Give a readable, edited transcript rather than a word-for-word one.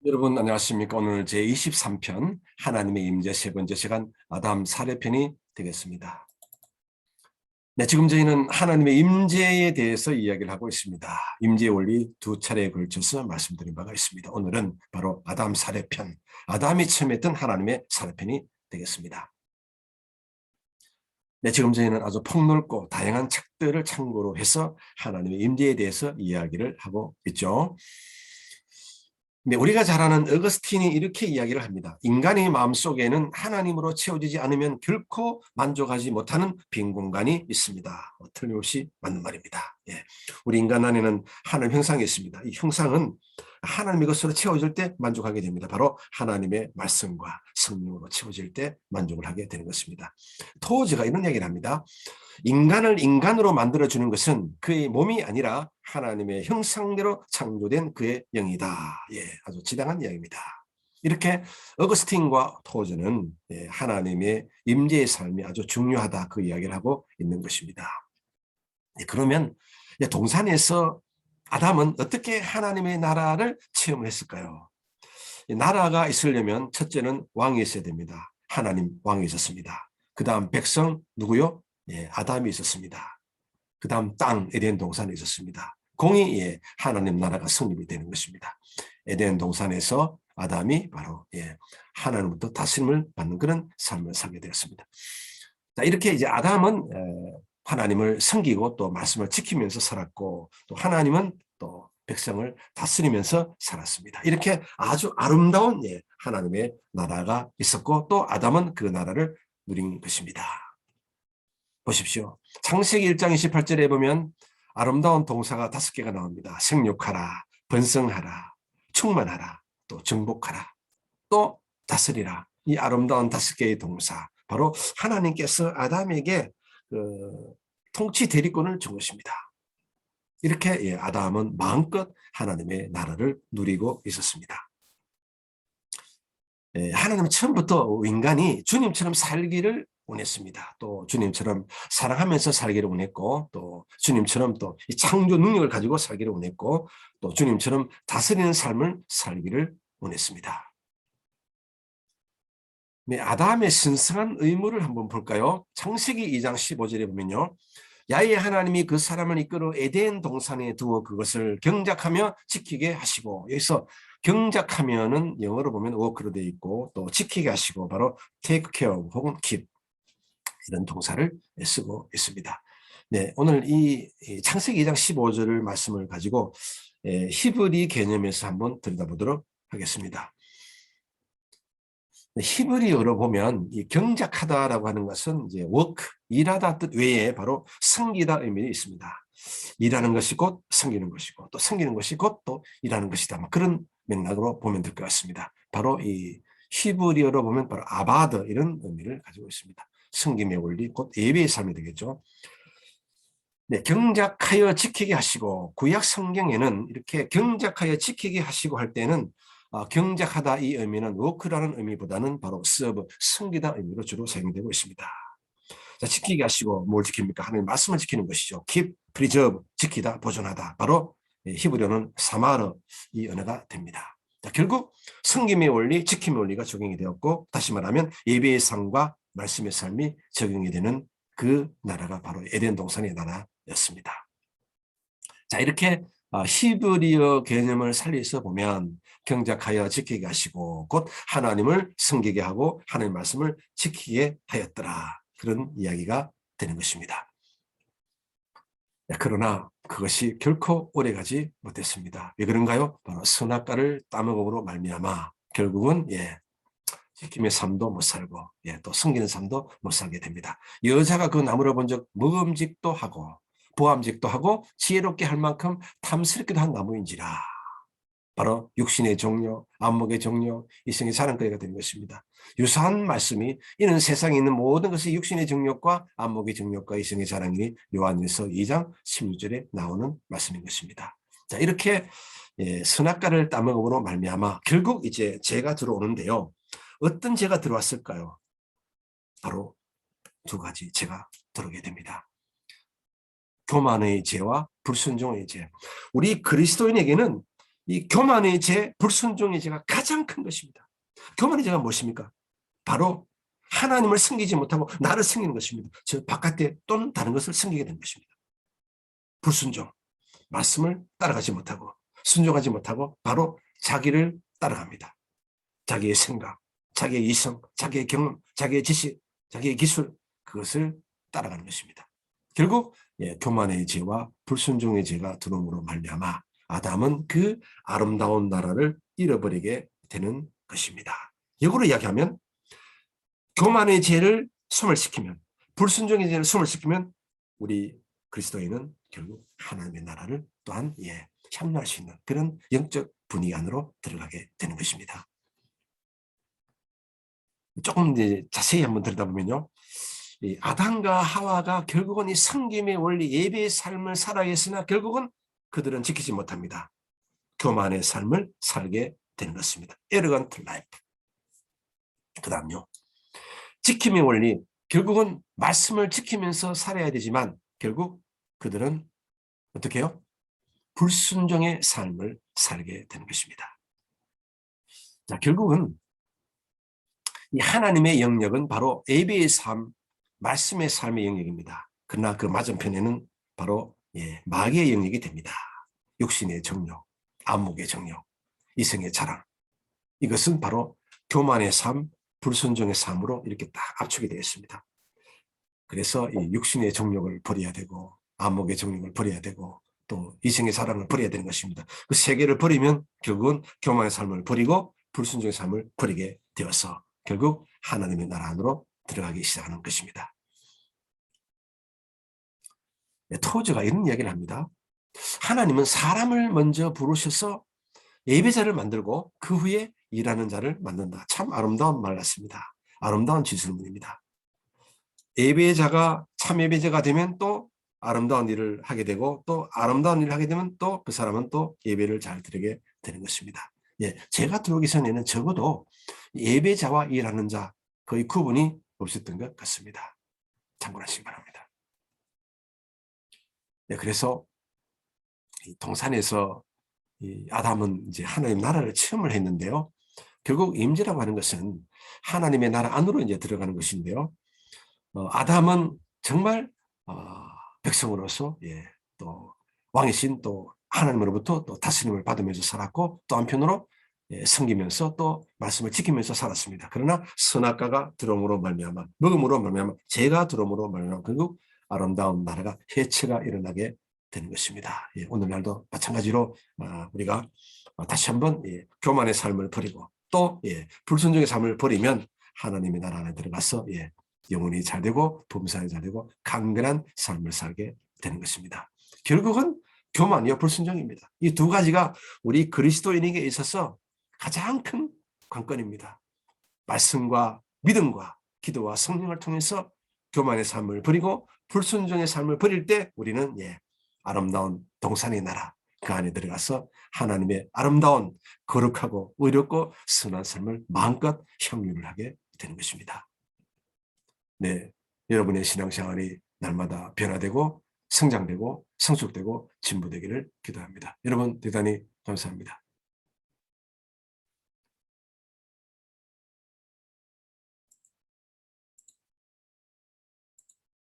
여러분 안녕하십니까? 오늘 제23편 하나님의 임재 세 번째 시간 아담 사례편이 되겠습니다. 네, 지금 저희는 하나님의 임재에 대해서 이야기를 하고 있습니다. 임재의 원리 두 차례에 걸쳐서 말씀드린 바가 있습니다. 오늘은 바로 아담 사례편, 아담이 처음 했던 하나님의 사례편이 되겠습니다. 네, 지금 저희는 아주 폭넓고 다양한 책들을 참고로 해서 하나님의 임재에 대해서 이야기를 하고 있죠. 네, 우리가 잘 아는 어거스틴이 이렇게 이야기를 합니다. 인간의 마음속에는 하나님으로 채워지지 않으면 결코 만족하지 못하는 빈 공간이 있습니다. 틀림없이 맞는 말입니다. 예. 우리 인간 안에는 하나님 형상이 있습니다. 이 형상은 하나님의 것으로 채워질 때 만족하게 됩니다. 바로 하나님의 말씀과 성령으로 채워질 때 만족을 하게 되는 것입니다. 토지가 이런 이야기를 합니다. 인간을 인간으로 만들어주는 것은 그의 몸이 아니라 하나님의 형상대로 창조된 그의 영이다. 예, 아주 지당한 이야기입니다. 이렇게 어거스틴과 토저는 하나님의 임재의 삶이 아주 중요하다 그 이야기를 하고 있는 것입니다. 그러면 동산에서 아담은 어떻게 하나님의 나라를 체험을 했을까요? 나라가 있으려면 첫째는 왕이 있어야 됩니다. 하나님 왕이 있었습니다. 그 다음 백성 누구요? 아담이 있었습니다. 그 다음 땅 에덴 동산에 있었습니다. 공의 하나님 나라가 성립이 되는 것입니다. 에덴 동산에서 아담이 바로 하나님부터 다스림을 받는 그런 삶을 살게 되었습니다. 자, 이렇게 이제 아담은 하나님을 섬기고 또 말씀을 지키면서 살았고 또 하나님은 또 백성을 다스리면서 살았습니다. 이렇게 아주 아름다운 하나님의 나라가 있었고 또 아담은 그 나라를 누린 것입니다. 보십시오. 창세기 1장 28절에 보면 아름다운 동사가 5개가 나옵니다. 생육하라, 번성하라, 충만하라, 또 정복하라, 또 다스리라. 이 아름다운 5개의 동사, 바로 하나님께서 아담에게 그 통치 대리권을 준 것입니다. 이렇게 아담은 마음껏 하나님의 나라를 누리고 있었습니다. 하나님은 처음부터 인간이 주님처럼 살기를 원했습니다. 또 주님처럼 사랑하면서 살기를 원했고 또 주님처럼 또 창조 능력을 가지고 살기를 원했고 또 주님처럼 다스리는 삶을 살기를 원했습니다. 네, 아담의 신성한 의무를 한번 볼까요? 창세기 2장 15절에 보면요. 야훼 하나님이 그 사람을 이끌어 에덴 동산에 두어 그것을 경작하며 지키게 하시고, 여기서 경작하면은 영어로 보면 work로 되어 있고 또 지키게 하시고 바로 take care of 혹은 keep 이런 동사를 쓰고 있습니다. 네, 오늘 이 창세기 2장 15절을 말씀을 가지고 히브리 개념에서 한번 들여다보도록 하겠습니다. 히브리어로 보면 이 경작하다라고 하는 것은 이제 work, 일하다 뜻 외에 바로 섬기다 의미가 있습니다. 일하는 것이 곧 섬기는 것이고 또 섬기는 것이 곧 또 일하는 것이다. 그런 맥락으로 보면 될 것 같습니다. 바로 이 히브리어로 보면 바로 아바드 이런 의미를 가지고 있습니다. 섬김의 원리, 곧 예배의 삶이 되겠죠. 네, 경작하여 지키게 하시고 구약 성경에는 이렇게 경작하여 지키게 하시고 할 때는 경작하다 이 의미는 워크라는 의미보다는 바로 서브, 섬기다 의미로 주로 사용되고 있습니다. 자, 지키게 하시고 뭘 지킵니까? 하나님의 말씀을 지키는 것이죠. keep, preserve, 지키다, 보존하다. 바로 히브리어는 사마르 이 언어가 됩니다. 자, 결국 섬김의 원리, 지킴의 원리가 적용이 되었고 다시 말하면 예배의 삶과 말씀의 삶이 적용이 되는 그 나라가 바로 에덴 동산의 나라였습니다. 자, 이렇게 히브리어 개념을 살려서 보면 경작하여 지키게 하시고 곧 하나님을 섬기게 하고 하나님의 말씀을 지키게 하였더라. 그런 이야기가 되는 것입니다. 그러나 그것이 결코 오래가지 못했습니다. 왜 그런가요? 바로 선악과를 따먹음으로 말미암아 결국은 지킴의 삶도 못 살고 또 섬기는 삶도 못 살게 됩니다. 여자가 그 나무를 본 적 먹음직도 하고 보암직도 하고 지혜롭게 할 만큼 탐스럽기도 한 나무인지라. 바로 육신의 종려, 안목의 종려, 이성의 자랑거리가 되는 것입니다. 유사한 말씀이 이는 세상에 있는 모든 것이 육신의 정욕과 안목의 정욕과 이성의 자랑이니 요한일서 2장 16절에 나오는 말씀인 것입니다. 자, 이렇게 선악과를 따먹음으로 말미암아 결국 이제 죄가 들어오는데요. 어떤 죄가 들어왔을까요? 바로 두 가지 죄가 들어오게 됩니다. 교만의 죄와 불순종의 죄. 우리 그리스도인에게는 이 교만의 죄, 불순종의 죄가 가장 큰 것입니다. 교만의 죄가 무엇입니까? 바로 하나님을 섬기지 못하고 나를 섬기는 것입니다. 저 바깥에 또는 다른 것을 섬기게 된 것입니다. 불순종, 말씀을 따라가지 못하고 순종하지 못하고 바로 자기를 따라갑니다. 자기의 생각, 자기의 이성, 자기의 경험, 자기의 지식, 자기의 기술, 그것을 따라가는 것입니다. 결국 교만의 죄와 불순종의 죄가 들어옴으로 말미암아 아담은 그 아름다운 나라를 잃어버리게 되는 것입니다. 역으로 이야기하면 교만의 죄를 소멸시키면, 불순종의 죄를 소멸시키면 우리 그리스도인은 결국 하나님의 나라를 또한 향유할 수 있는 그런 영적 분위기 안으로 들어가게 되는 것입니다. 조금 이제 자세히 한번 들여다보면요, 이 아담과 하와가 결국은 이 섬김의 원리, 예배의 삶을 살아야 했으나 결국은 그들은 지키지 못합니다. 교만의 삶을 살게 되는 것입니다. Arrogant life. 그 다음요, 지킴의 원리, 결국은 말씀을 지키면서 살아야 되지만 결국 그들은 어떻게 해요? 불순종의 삶을 살게 되는 것입니다. 자, 결국은 이 하나님의 영역은 바로 예배의 삶, 말씀의 삶의 영역입니다. 그러나 그 맞은편에는 바로 마귀의 영역이 됩니다. 육신의 정욕, 안목의 정욕, 이성의 자랑. 이것은 바로 교만의 삶, 불순종의 삶으로 이렇게 딱 압축이 되어 있습니다. 그래서 이 육신의 정욕을 버려야 되고 안목의 정욕을 버려야 되고 또 이성의 자랑을 버려야 되는 것입니다. 그 세 개를 버리면 결국은 교만의 삶을 버리고 불순종의 삶을 버리게 되어서 결국 하나님의 나라 안으로 들어가기 시작하는 것입니다. 토저가 이런 이야기를 합니다. 하나님은 사람을 먼저 부르셔서 예배자를 만들고 그 후에 일하는 자를 만든다. 참 아름다운 말 같습니다. 아름다운 지술문입니다. 예배자가 참 예배자가 되면 또 아름다운 일을 하게 되고 또 아름다운 일을 하게 되면 또 그 사람은 또 예배를 잘 드리게 되는 것입니다. 제가 들어오기 전에는 적어도 예배자와 일하는 자 거의 구분이 없었던 것 같습니다. 참고하시기 바랍니다. 그래서 동산에서 아담은 이제 하나님 나라를 체험을 했는데요. 결국 임재라고 하는 것은 하나님의 나라 안으로 이제 들어가는 것인데요. 아담은 정말 백성으로서 또 왕이신 또 하나님으로부터 또 다스림을 받으면서 살았고 또 한편으로 섬기면서 또 말씀을 지키면서 살았습니다. 그러나 선악과가 들어옴으로 말미암아 먹음으로 말미암아 죄가 들어옴으로 말미암아 결국 아름다운 나라가 해체가 일어나게 되는 것입니다. 오늘날도 마찬가지로 우리가 다시 한번 교만의 삶을 버리고 또 불순종의 삶을 버리면 하나님의 나라 안에 들어가서 영혼이 잘 되고 범사에 잘 되고 강건한 삶을 살게 되는 것입니다. 결국은 교만이요 불순종입니다. 이 두 가지가 우리 그리스도인에게 있어서 가장 큰 관건입니다. 말씀과 믿음과 기도와 성령을 통해서 교만의 삶을 버리고 불순종의 삶을 버릴 때 우리는 아름다운 동산의 나라 그 안에 들어가서 하나님의 아름다운 거룩하고 의롭고 선한 삶을 마음껏 향유를 하게 되는 것입니다. 여러분의 신앙생활이 날마다 변화되고 성장되고 성숙되고 진보되기를 기도합니다. 여러분 대단히 감사합니다.